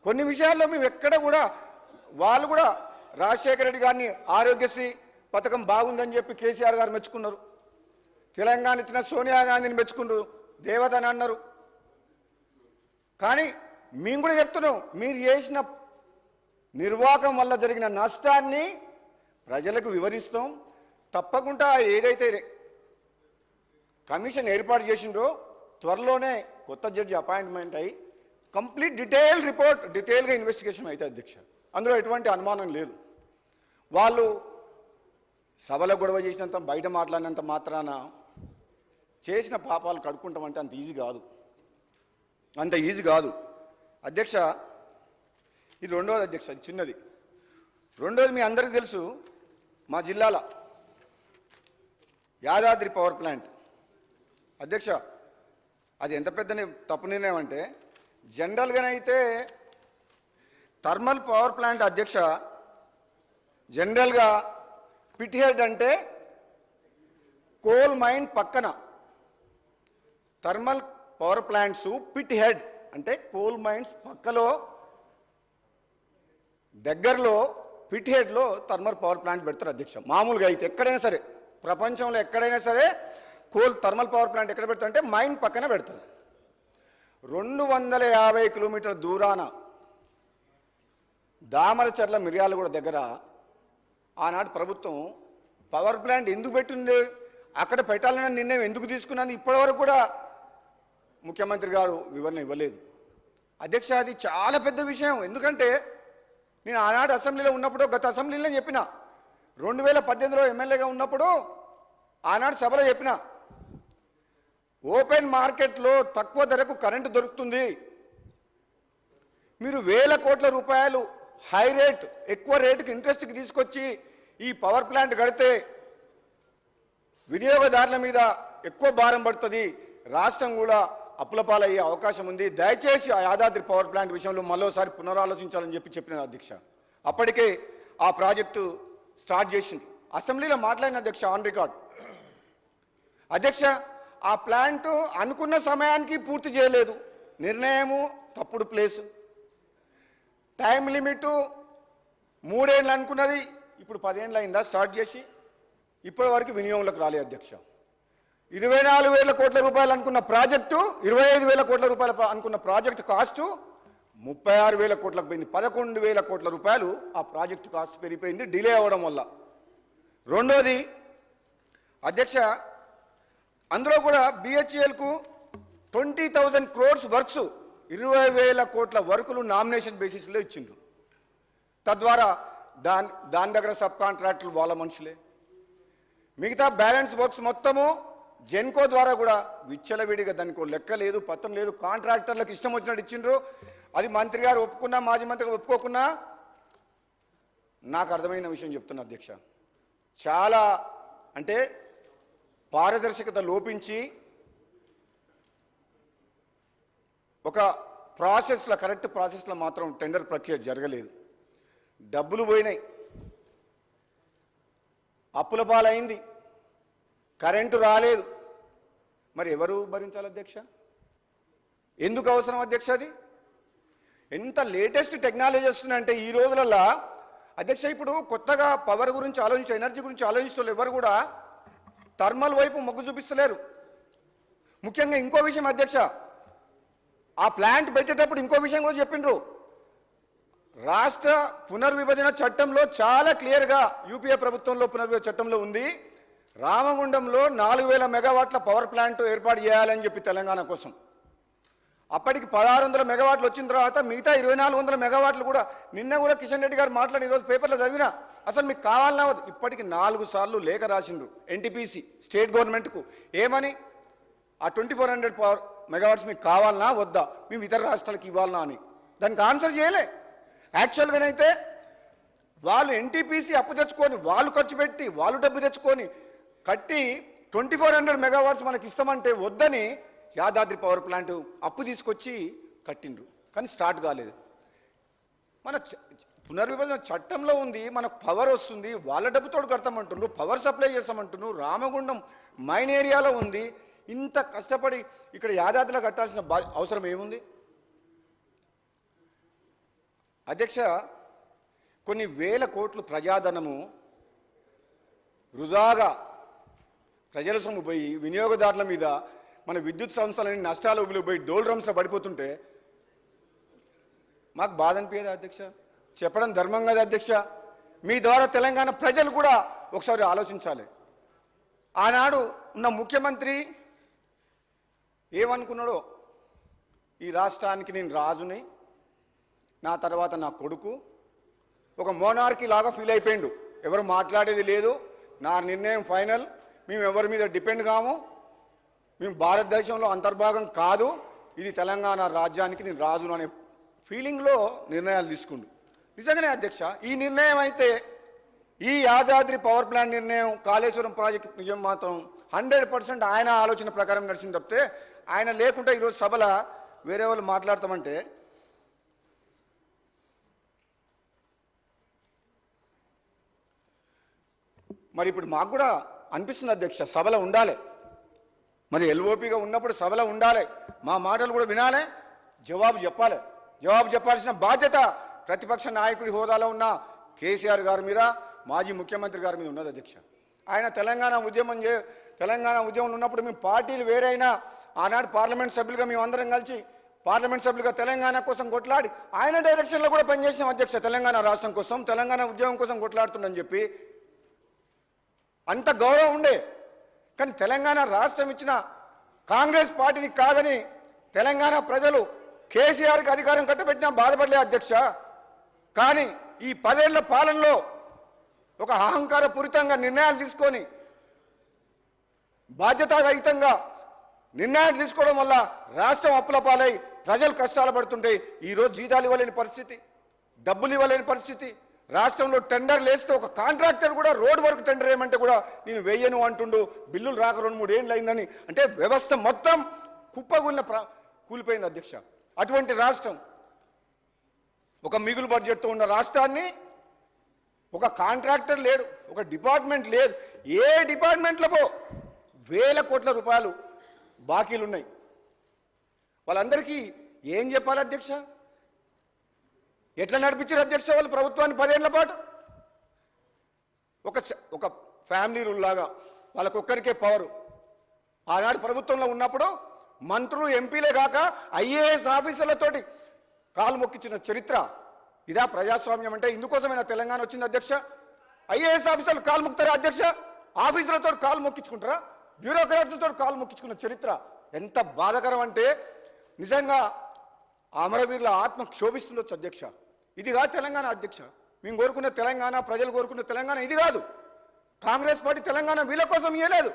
కొన్ని విషయాల్లో మేము ఎక్కడ కూడా వాళ్ళు కూడా రాజశేఖర రెడ్డి గారిని ఆరోగ్యశ్రీ పథకం బాగుందని చెప్పి కేసీఆర్ గారు మెచ్చుకున్నారు. తెలంగాణ ఇచ్చిన సోనియా గాంధీని మెచ్చుకున్నారు, దేవతని అన్నారు. కానీ మేము కూడా చెప్తున్నాం, మీరు చేసిన నిర్వాహకం వల్ల జరిగిన నష్టాన్ని ప్రజలకు వివరిస్తాం. తప్పకుండా ఏదైతే కమిషన్ ఏర్పాటు చేసిండ్రో త్వరలోనే కొత్త జడ్జి అపాయింట్మెంట్ అయ్యి కంప్లీట్ డీటెయిల్గా ఇన్వెస్టిగేషన్ అయితే అధ్యక్ష, అందులో ఎటువంటి అనుమానం లేదు. వాళ్ళు సభలో గొడవ చేసినంత, బయట మాట్లాడినంత మాత్రాన చేసిన పాపాలు కడుక్కుంటామంటే అంత ఈజీ కాదు అధ్యక్ష. ఇది రెండోది అధ్యక్ష, అది చిన్నది. రెండోది మీ అందరికీ తెలుసు, మా జిల్లాల యాదాద్రి పవర్ ప్లాంట్ అధ్యక్ష, అది ఎంత పెద్ద తప్పు నిర్ణయం అంటే, జనరల్గానైతే థర్మల్ పవర్ ప్లాంట్ అధ్యక్ష, జనరల్గా పిట్ హెడ్ అంటే కోల్ మైన్ పక్కన, thermal power plants pit head అంటే కోల్ మైన్స్ పక్కలో దగ్గరలో పిట్ హెడ్లో థర్మల్ పవర్ ప్లాంట్ పెడతారు అధ్యక్ష. మామూలుగా అయితే ఎక్కడైనా సరే ప్రపంచంలో ఎక్కడైనా సరే థర్మల్ పవర్ ప్లాంట్ ఎక్కడ పెడతారు అంటే మైన్ పక్కన పెడతారు. 250 కిలోమీటర్ల దూరాన దామరచర్ల మిర్యాలగూడ దగ్గర ఆనాడు ప్రభుత్వం పవర్ ప్లాంట్ ఎందుకు పెట్టింది, అక్కడ పెట్టాలన్న నిర్ణయం ఎందుకు తీసుకున్నది ఇప్పటివరకు కూడా ముఖ్యమంత్రి గారు వివరణ ఇవ్వలేదు అధ్యక్ష. అది చాలా పెద్ద విషయం. ఎందుకంటే నేను ఆనాడు అసెంబ్లీలో ఉన్నప్పుడు, గత అసెంబ్లీలో చెప్పిన, 2018లో ఎమ్మెల్యేగా ఉన్నప్పుడు ఆనాడు సభలో చెప్పిన, ఓపెన్ మార్కెట్లో తక్కువ ధరకు కరెంటు దొరుకుతుంది, మీరు వేల కోట్ల రూపాయలు హై రేట్ ఎక్కువ రేటుకి ఇంట్రెస్ట్కి తీసుకొచ్చి ఈ పవర్ ప్లాంట్ కడితే వినియోగదారుల మీద ఎక్కువ భారం పడుతుంది, రాష్ట్రం కూడా అప్పుల పాలయ్యే అవకాశం ఉంది, దయచేసి ఆ యాదాద్రి పవర్ ప్లాంట్ విషయంలో మరోసారి పునరాలోచించాలని చెప్పిన అధ్యక్ష. అప్పటికే ఆ ప్రాజెక్టు స్టార్ట్ చేసిండ్రు. అసెంబ్లీలో మాట్లాడిన అధ్యక్ష, ఆన్ రికార్డ్ అధ్యక్ష. ఆ ప్లాంట్ అనుకున్న సమయానికి పూర్తి చేయలేదు, నిర్ణయము తప్పుడు ప్లేసు, టైం లిమిటు 3 ఏళ్ళు అనుకున్నది, ఇప్పుడు 10 ఏళ్ళు అయిందా స్టార్ట్ చేసి, ఇప్పటి వరకు వినియోగంలోకి రాలేదు అధ్యక్ష. 24,000 కోట్ల రూపాయలు అనుకున్న ప్రాజెక్టు, 25,000 కోట్ల రూపాయలు అనుకున్న ప్రాజెక్టు కాస్టు 36,000 కోట్లకు పోయింది. 11,000 కోట్ల రూపాయలు ఆ ప్రాజెక్టు కాస్ట్ పెరిగిపోయింది డిలే అవ్వడం వల్ల. రెండోది అధ్యక్ష, అందులో కూడా బిహెచ్ఎల్కు 20,000 crores వర్క్స్, 20,000 కోట్ల వర్కులు నామినేషన్ బేసిస్లో ఇచ్చిండ్రు. తద్వారా దాని దగ్గర సబ్ కాంట్రాక్టులు వాళ్ళ మనుషులే. మిగతా బ్యాలెన్స్ వర్క్స్ మొత్తము జెన్కో ద్వారా కూడా విచ్చలవిడిగా, దానికి లెక్క లేదు, పత్రం లేదు, కాంట్రాక్టర్లకు ఇష్టం వచ్చినట్టు ఇచ్చిండ్రు. అది మంత్రి గారు ఒప్పుకున్నా, మాజీ మంత్రి గారు ఒప్పుకోకున్నా, నాకు అర్థమైన విషయం చెప్తున్నా అధ్యక్ష, చాలా అంటే పారదర్శకత లోపించి ఒక ప్రాసెస్లో, కరెక్ట్ ప్రాసెస్లో మాత్రం టెండర్ ప్రక్రియ జరగలేదు, డబ్బులు పోయినాయి, అప్పుల పాలైంది, కరెంటు రాలేదు. మరి ఎవరు భరించాలి అధ్యక్ష? ఎందుకు అవసరం అధ్యక్ష? అది ఎంత లేటెస్ట్ టెక్నాలజీ వస్తుందంటే ఈ రోజులలో అధ్యక్ష, ఇప్పుడు కొత్తగా పవర్ గురించి ఎనర్జీ గురించి ఆలోచిస్తూ ఎవరు కూడా థర్మల్ వైపు మొగ్గు చూపిస్తలేరు. ముఖ్యంగా ఇంకో విషయం అధ్యక్ష, ఆ ప్లాంట్ పెట్టేటప్పుడు ఇంకో విషయం కూడా చెప్పిండ్రు. రాష్ట్ర పునర్విభజన చట్టంలో చాలా క్లియర్గా, యూపీఏ ప్రభుత్వంలో పునర్విభజన చట్టంలో ఉంది, రామగుండంలో 4,000 మెగావాట్ల పవర్ ప్లాంట్ ఏర్పాటు చేయాలని చెప్పి తెలంగాణ కోసం. అప్పటికి 1,600 మెగావాట్లు వచ్చిన తర్వాత మిగతా 2,400 మెగావాట్లు కూడా నిన్న కూడా కిషన్ రెడ్డి గారు మాట్లాడి ఈరోజు పేపర్లో చదివినా, అసలు మీకు కావాలన్నా ఇప్పటికి 4 సార్లు లేఖ రాసిండ్రు ఎన్టీపీసీ స్టేట్ గవర్నమెంట్కు. ఏమని? ఆ 2,400 పవర్ మెగావాట్స్ మీకు కావాలన్నా వద్దా, మేము ఇతర రాష్ట్రాలకు ఇవ్వాలన్నా అని. దానికి ఆన్సర్ చేయలే. యాక్చువల్గానైతే వాళ్ళు ఎన్టీపీసీ అప్పు తెచ్చుకొని, వాళ్ళు ఖర్చు పెట్టి, వాళ్ళు డబ్బు తెచ్చుకొని కట్టి 2,400 మెగావాట్స్ మనకి ఇస్తామంటే వద్దని యాదాద్రి పవర్ ప్లాంట్ అప్పు తీసుకొచ్చి కట్టిండ్రు, కానీ స్టార్ట్ కాలేదు. మన పునర్విభజన చట్టంలో ఉంది, మనకు పవర్ వస్తుంది, వాళ్ళ డబ్బుతో కడతామంటున్నారు, పవర్ సప్లై చేస్తామంటున్నారు, రామగుండం మైన్ ఏరియాలో ఉంది, ఇంత కష్టపడి ఇక్కడ యాదాద్రిలో కట్టాల్సిన అవసరం ఏముంది? అధ్యక్ష, కొన్ని వేల కోట్లు ప్రజాధనము వృధాగా ప్రజల సొమ్ము పోయి వినియోగదారుల మీద మన విద్యుత్ సంస్థలని నష్టాలు పోయి డోల్ డ్రమ్స్లో పడిపోతుంటే మాకు బాధ అనిపించదు అధ్యక్ష. చెప్పడం ధర్మం కదా అధ్యక్ష. మీ ద్వారా తెలంగాణ ప్రజలు కూడా ఒకసారి ఆలోచించాలి. ఆనాడు ఉన్న ముఖ్యమంత్రి ఏమనుకున్నాడో, ఈ రాష్ట్రానికి నేను రాజుని, నా తర్వాత నా కొడుకు, ఒక మోనార్కీ లాగా ఫీల్ అయిపోయిండు. ఎవరు మాట్లాడేది లేదు, నా నిర్ణయం ఫైనల్, మేము ఎవరి మీద డిపెండ్ కాము, మేము భారతదేశంలో అంతర్భాగం కాదు, ఇది తెలంగాణ రాజ్యానికి నేను రాజును అనే ఫీలింగ్లో నిర్ణయాలు తీసుకుండు. నిజంగానే అధ్యక్ష, ఈ నిర్ణయం అయితే ఈ యాదాద్రి పవర్ ప్లాంట్ నిర్ణయం, కాళేశ్వరం ప్రాజెక్టు నిజం మాత్రం 100% ఆయన ఆలోచన ప్రకారం నడిచింది తప్పితే ఆయన లేకుంటే ఈరోజు సభలో వేరే వాళ్ళు మాట్లాడతామంటే మరి ఇప్పుడు మాకు కూడా అనిపిస్తుంది అధ్యక్ష, సభలో ఉండాలి. మరి ఎల్ఓపిగా ఉన్నప్పుడు సభలో ఉండాలి, మా మాటలు కూడా వినాలి, జవాబు చెప్పాలి. జవాబు చెప్పాల్సిన బాధ్యత ప్రతిపక్ష నాయకుడి హోదాలో ఉన్న కేసీఆర్ గారి మీద, మాజీ ముఖ్యమంత్రి గారి మీద ఉన్నది అధ్యక్ష. ఆయన తెలంగాణ ఉద్యమంలో ఉన్నప్పుడు మేము పార్టీలు వేరైనా ఆనాడు పార్లమెంట్ సభ్యులుగా మేము అందరం కలిసి పార్లమెంట్ సభ్యులుగా తెలంగాణ కోసం కొట్లాడి ఆయన డైరెక్షన్లో కూడా పనిచేసాం అధ్యక్ష. తెలంగాణ రాష్ట్రం కోసం, తెలంగాణ ఉద్యమం కోసం కొట్లాడుతుందని చెప్పి అంత గౌరవం ఉండే. కానీ తెలంగాణ రాష్ట్రం ఇచ్చిన కాంగ్రెస్ పార్టీని కాదని తెలంగాణ ప్రజలు కేసీఆర్కి అధికారం కట్టబెట్టినా బాధపడలే అధ్యక్ష. కానీ ఈ 10 ఏళ్ల పాలనలో ఒక అహంకారపూరితంగా నిర్ణయాలు తీసుకొని బాధ్యతారహితంగా నిర్ణయాలు తీసుకోవడం వల్ల రాష్ట్రం అప్పుల పాలై ప్రజలు కష్టాలు పడుతుంటే ఈరోజు జీతాలు ఇవ్వలేని పరిస్థితి, డబ్బులు ఇవ్వలేని పరిస్థితి, రాష్ట్రంలో టెండర్లు వేస్తే ఒక కాంట్రాక్టర్ కూడా రోడ్ వర్క్ టెండర్ ఏమంటే కూడా నేను వేయను అంటుండు, బిల్లులు రాక 2-3 ఏళ్ళు అయిందని. అంటే వ్యవస్థ మొత్తం కూలిపోయింది అధ్యక్ష. అటువంటి రాష్ట్రం, ఒక మిగులు బడ్జెట్తో ఉన్న రాష్ట్రాన్ని ఒక కాంట్రాక్టర్ లేడు, ఒక డిపార్ట్మెంట్ లేదు, ఏ డిపార్ట్మెంట్లో పో వేల కోట్ల రూపాయలు బాకీలు ఉన్నాయి. వాళ్ళందరికీ ఏం చెప్పాలి అధ్యక్ష? ఎట్లా నడిపించారు అధ్యక్ష వాళ్ళు ప్రభుత్వాన్ని 10 ఏళ్ల పాటు? ఒక ఫ్యామిలీ రూల్ లాగా వాళ్ళకొక్కరికే పవరు. ఆనాడు ప్రభుత్వంలో ఉన్నప్పుడు మంత్రులు, ఎంపీలే కాక ఐఏఎస్ ఆఫీసర్లతోటి కాలు మొక్కించిన చరిత్ర ఇదా ప్రజాస్వామ్యం అంటే? ఇందుకోసమైనా తెలంగాణ వచ్చింది అధ్యక్ష? ఐఏఎస్ ఆఫీసర్లు కాలు మొక్కుతారా అధ్యక్ష? ఆఫీసర్లతో కాలు మొక్కించుకుంటారా? బ్యూరోక్రాట్స్తో కాలు మొక్కించుకున్న చరిత్ర ఎంత బాధాకరం అంటే నిజంగా అమరవీరుల ఆత్మ క్షోభిస్తుండొచ్చు అధ్యక్ష. ఇది కాదు తెలంగాణ అధ్యక్ష. మేము కోరుకునే తెలంగాణ, ప్రజలు కోరుకునే తెలంగాణ ఇది కాదు. కాంగ్రెస్ పార్టీ తెలంగాణ వీళ్ళ కోసం ఇవ్వలేదు.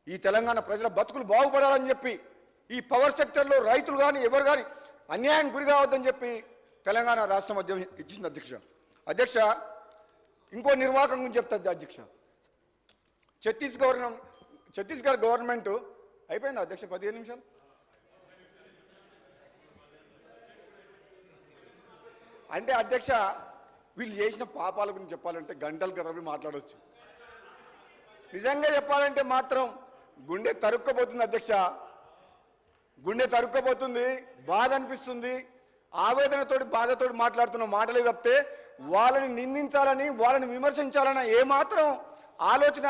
ఈ తెలంగాణ ప్రజల బతుకులు బాగుపడాలని చెప్పి, ఈ పవర్ సెక్టర్లో రైతులు కానీ ఎవరు కానీ అన్యాయం గురి కావద్దని చెప్పి తెలంగాణ రాష్ట్రం ఇచ్చింది అధ్యక్ష. అధ్యక్ష, ఇంకో నిర్వాహకం గురించి చెప్తుంది అధ్యక్ష. ఛత్తీస్గఢ్ గవర్నమెంట్ అయిపోయింది అధ్యక్ష 15 నిమిషాలు. అంటే అధ్యక్ష, వీళ్ళు చేసిన పాపాల గురించి చెప్పాలంటే గంటలు తరబడి మాట్లాడవచ్చు. నిజంగా చెప్పాలంటే మాత్రం గుండె తరుక్కపోతుంది అధ్యక్ష, గుండె తరుక్కపోతుంది, బాధ అనిపిస్తుంది. ఆవేదనతోటి బాధతోటి మాట్లాడుతున్న మాటలే తప్పితే వాళ్ళని నిందించాలని, వాళ్ళని విమర్శించాలన్న ఏమాత్రం ఆలోచన,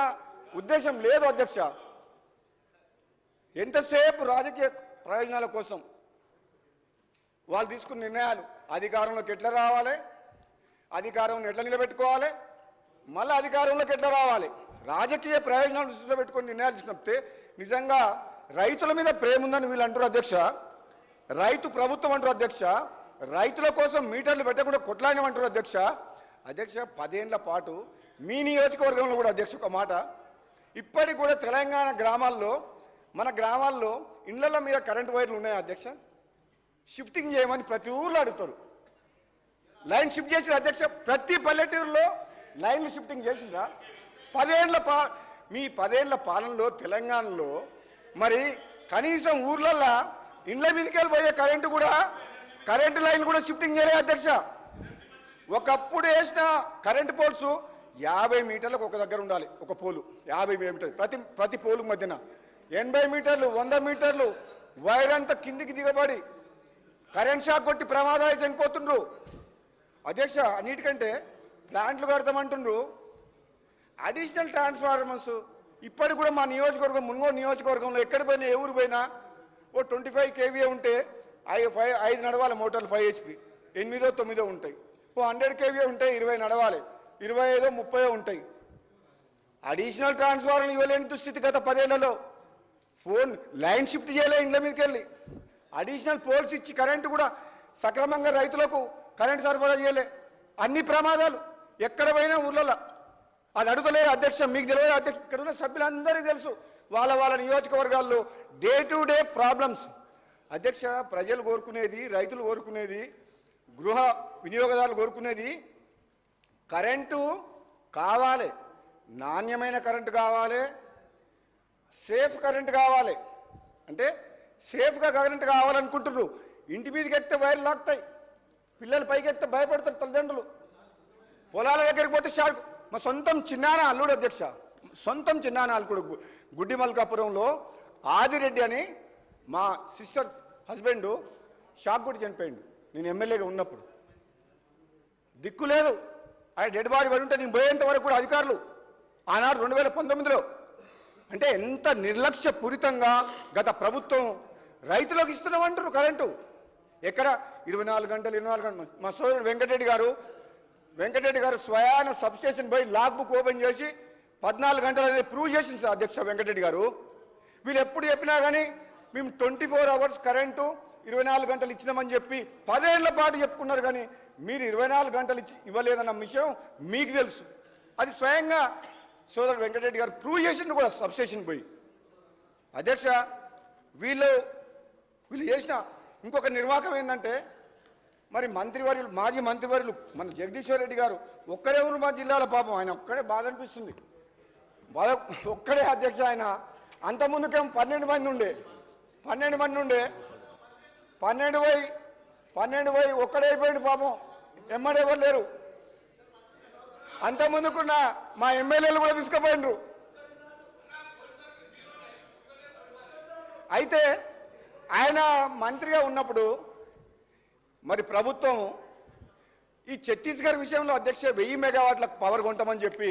ఉద్దేశం లేదు అధ్యక్ష. ఎంతసేపు రాజకీయ ప్రయోజనాల కోసం వాళ్ళు తీసుకున్న నిర్ణయాలు, అధికారంలోకి ఎట్లా రావాలి, అధికారంలో ఎట్లా నిలబెట్టుకోవాలి, మళ్ళీ అధికారంలోకి ఎట్లా రావాలి, రాజకీయ ప్రయోజనాలు దృష్టిలో పెట్టుకొని నిర్ణయాలు తీసుకుంటే నిజంగా రైతుల మీద ప్రేమ ఉందని వీళ్ళు అంటారు అధ్యక్ష. రైతు ప్రభుత్వం అంటారు అధ్యక్ష. రైతుల కోసం మీటర్లు పెట్టకుండా కొట్లాడినమంటారు అధ్యక్ష. అధ్యక్ష, 10 ఏళ్ల పాటు మీ నియోజకవర్గంలో కూడా అధ్యక్ష ఒక మాట, ఇప్పటికి కూడా తెలంగాణ గ్రామాల్లో, మన గ్రామాల్లో ఇళ్ల మీద కరెంటు వైర్లు ఉన్నాయి అధ్యక్ష. షిఫ్టింగ్ చేయమని ప్రతి ఊర్లో అడుగుతారు. లైన్ షిఫ్ట్ చేసిన అధ్యక్ష, ప్రతి పల్లెటూరులో లైన్లు షిఫ్టింగ్ చేసిండ్రా? 10 ఏళ్ల పాలనలో తెలంగాణలో మరి కనీసం ఊర్లల్లో ఇండ్ల మీదకి వెళ్ళిపోయే కరెంటు లైన్ కూడా షిఫ్టింగ్ చేయలేదు అధ్యక్ష. ఒకప్పుడు వేసిన కరెంటు పోల్స్ 50 మీటర్లకు ఒక దగ్గర ఉండాలి, ఒక పోలు 50 మీటర్లు, ప్రతి పోలు మధ్యన 80 మీటర్లు, 100 మీటర్లు వైర్ అంతా కిందికి దిగబడి కరెంట్ షాక్ కొట్టి ప్రమాదాలు చనిపోతుండ్రు. అధ్యక్ష అన్నిటికంటే ప్లాంట్లు కడతామంటుండ్రు, అడిషనల్ ట్రాన్స్ఫార్మర్స్ ఇప్పటికి కూడా మా నియోజకవర్గం మున్గోడు నియోజకవర్గంలో ఎక్కడ పోయినా ఏ ఊరు పోయినా ఓ 25 kVA ఉంటే 5 నడవాలి మోటార్లు 5 HP, 8 9 ఉంటాయి. ఓ 100 kVA ఉంటే 20 నడవాలి, 25 30 ఉంటాయి. అడిషనల్ ట్రాన్స్ఫార్మర్లు ఇవ్వలేని దుస్థితి గత 10 ఏళ్లలో. ఫోన్ లైన్ షిఫ్ట్ చేయలే ఇండ్ల మీదకి వెళ్ళి, అడిషనల్ పోల్స్ ఇచ్చి కరెంటు కూడా సక్రమంగా రైతులకు కరెంటు సరఫరా చేయలే. అన్ని ప్రమాదాలు ఎక్కడ పోయినా ఊర్లలో. అది అడుగుతలేదు అధ్యక్ష, మీకు తెలియదు అధ్యక్ష, ఇక్కడ ఉన్న సభ్యులందరికీ తెలుసు వాళ్ళ నియోజకవర్గాల్లో డే టు డే ప్రాబ్లమ్స్. అధ్యక్ష ప్రజలు కోరుకునేది, రైతులు కోరుకునేది, గృహ వినియోగదారులు కోరుకునేది కరెంటు కావాలి, నాణ్యమైన కరెంటు కావాలి, సేఫ్ కరెంటు కావాలి. అంటే సేఫ్గా కరెంటు కావాలనుకుంటున్నారు. ఇంటి మీదకి ఎక్కితే వైర్లు లాగుతాయి, పిల్లలు పైకి ఎక్కితే భయపడతారు తల్లిదండ్రులు. పొలాల దగ్గరికి పోతే షాక్. మా సొంతం చిన్నాన అల్లుడు అధ్యక్ష, సొంతం చిన్నాన అల్లుడు గుడ్డి మల్కాపురంలో ఆదిరెడ్డి అని మా సిస్టర్ హస్బెండ్ షాక్ కొట్టి చనిపోయిండు. నేను ఎమ్మెల్యేగా ఉన్నప్పుడు దిక్కు లేదు. ఆయన డెడ్ బాడీ పడి ఉంటే నేను పోయేంత వరకు కూడా అధికారులు ఆనాడు 2019లో. అంటే ఎంత నిర్లక్ష్యపూరితంగా గత ప్రభుత్వం రైతులకు ఇస్తున్నామంటారు కరెంటు. ఎక్కడ 24 గంటలు. మా సోదరుడు వెంకటరెడ్డి గారు స్వయాన సబ్స్టేషన్ పోయి లాగ్ బుక్ ఓపెన్ చేసి 14 గంటలు అనేది ప్రూవ్ చేసింది సార్ అధ్యక్ష వెంకటరెడ్డి గారు. వీళ్ళు ఎప్పుడు చెప్పినా కానీ మేము 24 hours కరెంటు 24 గంటలు ఇచ్చినామని చెప్పి 10 ఏళ్ల పాటు చెప్పుకున్నారు. కానీ మీరు 24 గంటలు ఇవ్వలేదన్న విషయం మీకు తెలుసు. అది స్వయంగా సోదరుడు వెంకటరెడ్డి గారు ప్రూవ్ చేసిండు కూడా సబ్స్టేషన్ పోయి. అధ్యక్ష వీళ్ళు చేసిన ఇంకొక నిర్వాహకం ఏంటంటే, మరి మాజీ మంత్రివర్యులు మన జగదీశ్వర్ రెడ్డి గారు ఒక్కడే ఊరు మా జిల్లాలో, పాపం ఆయన ఒక్కడే బాధ అనిపిస్తుంది. ఒక్కడే అధ్యక్ష. ఆయన అంతకుముందుకేమో 12 మంది ఉండే, 12 పోయి ఒక్కడే అయిపోయింది పాపం. ఎమ్మడే ఎవరు లేరు. అంతకుముందుకున్న మా ఎమ్మెల్యేలు కూడా తీసుకుపోయినరు. అయితే ఆయన మంత్రిగా ఉన్నప్పుడు మరి ప్రభుత్వం ఈ ఛత్తీస్గఢ్ విషయంలో అధ్యక్ష 1000 మెగావాట్లకు పవర్ కొంటామని చెప్పి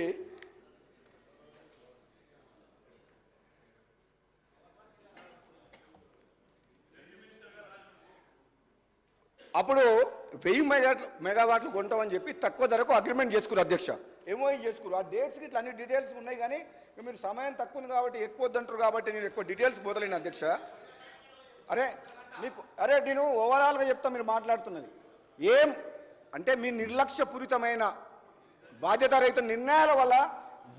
అప్పుడు 1000 మెగావాట్లు కొంటామని చెప్పి తక్కువ ధరకు అగ్రిమెంట్ చేసుకున్నారు అధ్యక్ష. ఎంఓఈ చేసుకున్నారు. ఆ డేట్స్కి ఇట్లా అన్ని డీటెయిల్స్ ఉన్నాయి. కానీ మీరు సమయం తక్కువ ఉంది కాబట్టి ఎక్కువ వద్దంటారు కాబట్టి నేను ఎక్కువ డీటెయిల్స్ పోతలేను అధ్యక్ష. నేను ఓవరాల్గా చెప్తా. మీరు మాట్లాడుతున్నది ఏం అంటే మీ నిర్లక్ష్యపూరితమైన బాధ్యతారహిత నిర్ణయాల వల్ల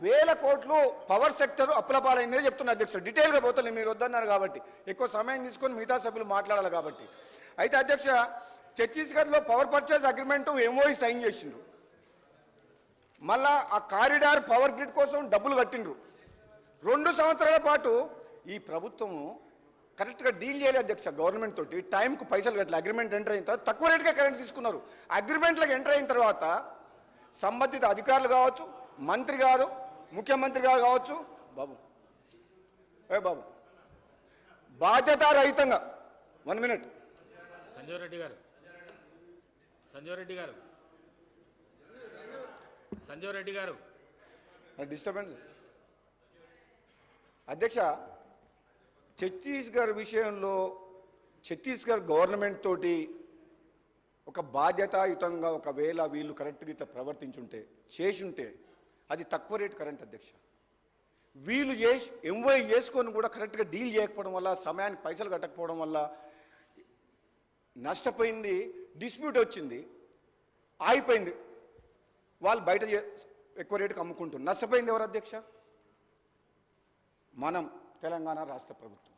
1000 కోట్లు పవర్ సెక్టర్ అప్పుల పాలైందని చెప్తున్నా అధ్యక్ష. డీటెయిల్గా పోతలేదు, మీరు వద్దన్నారు కాబట్టి. ఎక్కువ సమయం తీసుకొని మిగతా సభ్యులు మాట్లాడాలి కాబట్టి. అయితే అధ్యక్ష ఛత్తీస్గఢ్లో power purchase agreement MOE sign చేసిండ్రు. మళ్ళా ఆ కారిడార్ పవర్ గ్రిడ్ కోసం డబ్బులు కట్టిండ్రు. 2 సంవత్సరాల పాటు ఈ ప్రభుత్వము కరెక్ట్గా డీల్ చేయలేదు అధ్యక్ష గవర్నమెంట్ తోటి. టైంకు పైసలు కట్టలేదు. అగ్రిమెంట్ ఎంటర్ అయిన తర్వాత తక్కువ రేటుగా కరెంట్ తీసుకున్నారు. అగ్రిమెంట్లకు ఎంటర్ అయిన తర్వాత సంబంధిత అధికారులు కావచ్చు, మంత్రి గారు, ముఖ్యమంత్రి గారు కావచ్చు, బాబు బాధ్యతారహితంగా 1 minute సంజయ్ రెడ్డి గారు డిస్టర్బెన్స్ అధ్యక్ష. ఛత్తీస్గఢ్ విషయంలో ఛత్తీస్గఢ్ గవర్నమెంట్ తోటి ఒక బాధ్యతాయుతంగా ఒకవేళ వీళ్ళు కరెక్ట్గా ఇట్లా ప్రవర్తించుంటే చేసుంటే అది తక్కువ రేటు కరెంట్ అధ్యక్ష. వీళ్ళు ఎంఓఐ చేసుకొని కూడా కరెక్ట్గా డీల్ చేయకపోవడం వల్ల, సమయానికి పైసలు కట్టకపోవడం వల్ల నష్టపోయింది. డిస్ప్యూట్ వచ్చింది, ఆగిపోయింది. వాళ్ళు బయట ఎక్కువ రేటుకి అమ్ముకుంటున్నారు. నష్టపోయింది ఎవరు అధ్యక్ష? మనం తెలంగాణ రాష్ట్ర ప్రభుత్వం.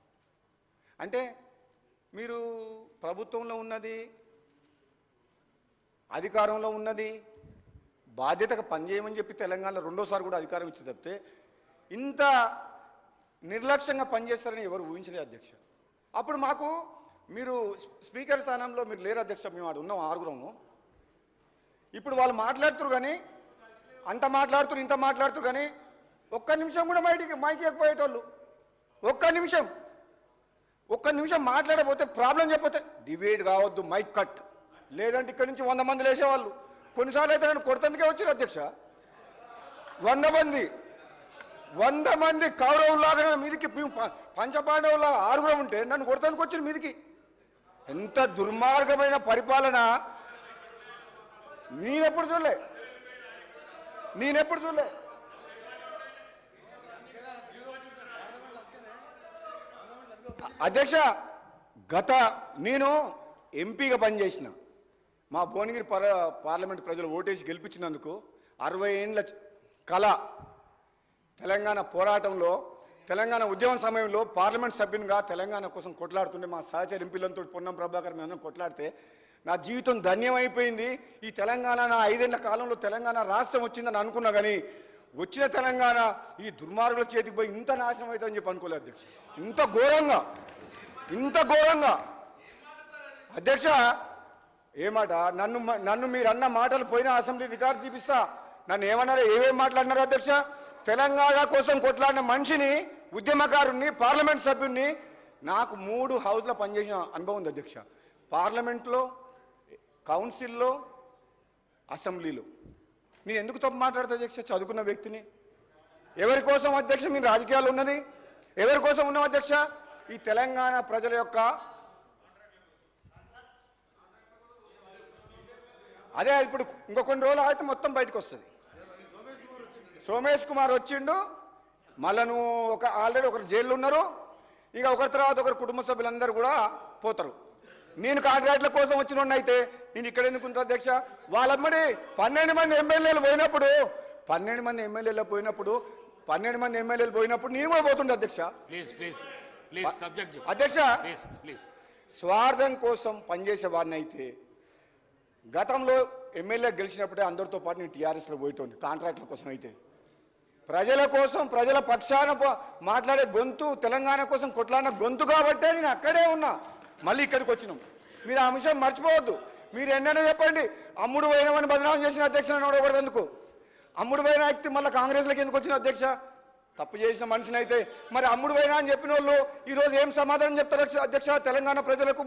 అంటే మీరు ప్రభుత్వంలో ఉన్నది, అధికారంలో ఉన్నది, బాధ్యతగా పనిచేయమని చెప్పి తెలంగాణలో 2వ కూడా అధికారం ఇచ్చి తప్పితే ఇంత నిర్లక్ష్యంగా పనిచేస్తారని ఎవరు ఊహించలేదు అధ్యక్ష. అప్పుడు మాకు మీరు స్పీకర్ స్థానంలో మీరు లేరు అధ్యక్ష. మేము ఆడు ఉన్నాం 6గురము. ఇప్పుడు వాళ్ళు మాట్లాడుతురు కానీ, అంత మాట్లాడుతురు ఇంత మాట్లాడుతురు కానీ ఒక్క నిమిషం కూడా మైకి ఎక్కిపోయేటోళ్ళు. ఒక్క నిమిషం మాట్లాడకపోతే ప్రాబ్లం చెప్పితే డిబేట్ కావద్దు, మైక్ కట్, లేదంటే ఇక్కడి నుంచి 100 మంది లేచేవాళ్ళు, కొన్నిసార్లు అయితే నన్ను కొడతందుకే వచ్చారు అధ్యక్ష. 100 మంది కౌరవులాగా మీదికి పంచపాండవులా 6 ఉంటే నన్ను కొడతందుకు వచ్చిన మీదికి. ఎంత దుర్మార్గమైన పరిపాలన నేనెప్పుడు చూడలే. అధ్యక్ష, నేను ఎంపీగా పనిచేసిన, మా భువనగిరి పార్లమెంట్ ప్రజలు ఓటేసి గెలిపించినందుకు 60 ఏండ్ల కళ తెలంగాణ పోరాటంలో, తెలంగాణ ఉద్యమం సమయంలో పార్లమెంట్ సభ్యునిగా తెలంగాణ కోసం కొట్లాడుతుండే మా సహచర ఎంపీలతో పొన్నం ప్రభాకర్ మేము కొట్లాడితే నా జీవితం ధన్యమైపోయింది. ఈ తెలంగాణ నా 5 ఏళ్ల కాలంలో తెలంగాణ రాష్ట్రం వచ్చిందని అనుకున్నా, కానీ వచ్చిన తెలంగాణ ఈ దుర్మార్గుల చేతికి పోయి ఇంత నాశనం అవుతుందని చెప్పి అనుకోలేదు అధ్యక్ష. ఇంత ఘోరంగా అధ్యక్ష. ఏమాట నన్ను మీరు అన్న మాటలు పోయిన అసెంబ్లీ రికార్డు చూపిస్తా. నన్ను ఏమన్నారు, ఏమేమి మాట్లాడినారు అధ్యక్ష? తెలంగాణ కోసం కొట్లాడిన మనిషిని, ఉద్యమకారుణ్ణి, పార్లమెంట్ సభ్యుడిని. నాకు 3 హౌస్లో పనిచేసిన అనుభవం ఉంది అధ్యక్ష. పార్లమెంట్లో, కౌన్సిల్లో, అసెంబ్లీలో. నేను ఎందుకు తప్పు మాట్లాడతా అధ్యక్ష? చదువుకున్న వ్యక్తిని. ఎవరి కోసం అధ్యక్ష మీరు రాజకీయాలు ఉన్నది? ఎవరి కోసం ఉన్నాం అధ్యక్ష? ఈ తెలంగాణ ప్రజల యొక్క, అదే ఇప్పుడు ఇంకో కొన్ని రోజులు అయితే మొత్తం బయటకు వస్తుంది. సోమేష్ కుమార్ వచ్చిండు, మళ్ళీ నువ్వు ఆల్రెడీ ఒకరు జైల్లో ఉన్నారు, ఇక ఒకరి తర్వాత ఒకరు కుటుంబ సభ్యులందరూ కూడా పోతారు. నేను కాంట్రాక్ట్ల కోసం వచ్చిన అయితే నేను ఇక్కడ ఎందుకు ఉంటాను అధ్యక్ష? వాళ్ళమ్మడి 12 మంది ఎమ్మెల్యేలు పోయినప్పుడు 12 మంది ఎమ్మెల్యేలు పోయినప్పుడు నేను కూడా పోతుండే అధ్యక్ష. అధ్యక్ష, స్వార్థం కోసం పనిచేసే వాడిని అయితే గతంలో ఎమ్మెల్యే గెలిచినప్పుడే అందరితో పాటు నేను టీఆర్ఎస్లో పోయేటోండి. కాంట్రాక్ట్ల కోసం అయితే ప్రజల కోసం, ప్రజల పక్షాన మాట్లాడే గొంతు, తెలంగాణ కోసం కొట్లాడిన గొంతు కాబట్టే నేను అక్కడే ఉన్నా. మళ్ళీ ఇక్కడికి వచ్చినాం. మీరు ఆ అంశం మర్చిపోవద్దు. మీరు ఎన్నైనా చెప్పండి, అమ్ముడు పోయినామని బదనామం చేసిన అధ్యక్షుని నోడకూడదు. ఎందుకు అమ్ముడు పోయిన వ్యక్తి మళ్ళీ కాంగ్రెస్లోకి ఎందుకు వచ్చిన అధ్యక్ష? తప్పు చేసిన మనిషిని అయితే మరి అమ్ముడు పోయినా అని చెప్పిన వాళ్ళు ఈరోజు ఏం సమాధానం చెప్తారు అధ్యక్ష తెలంగాణ ప్రజలకు?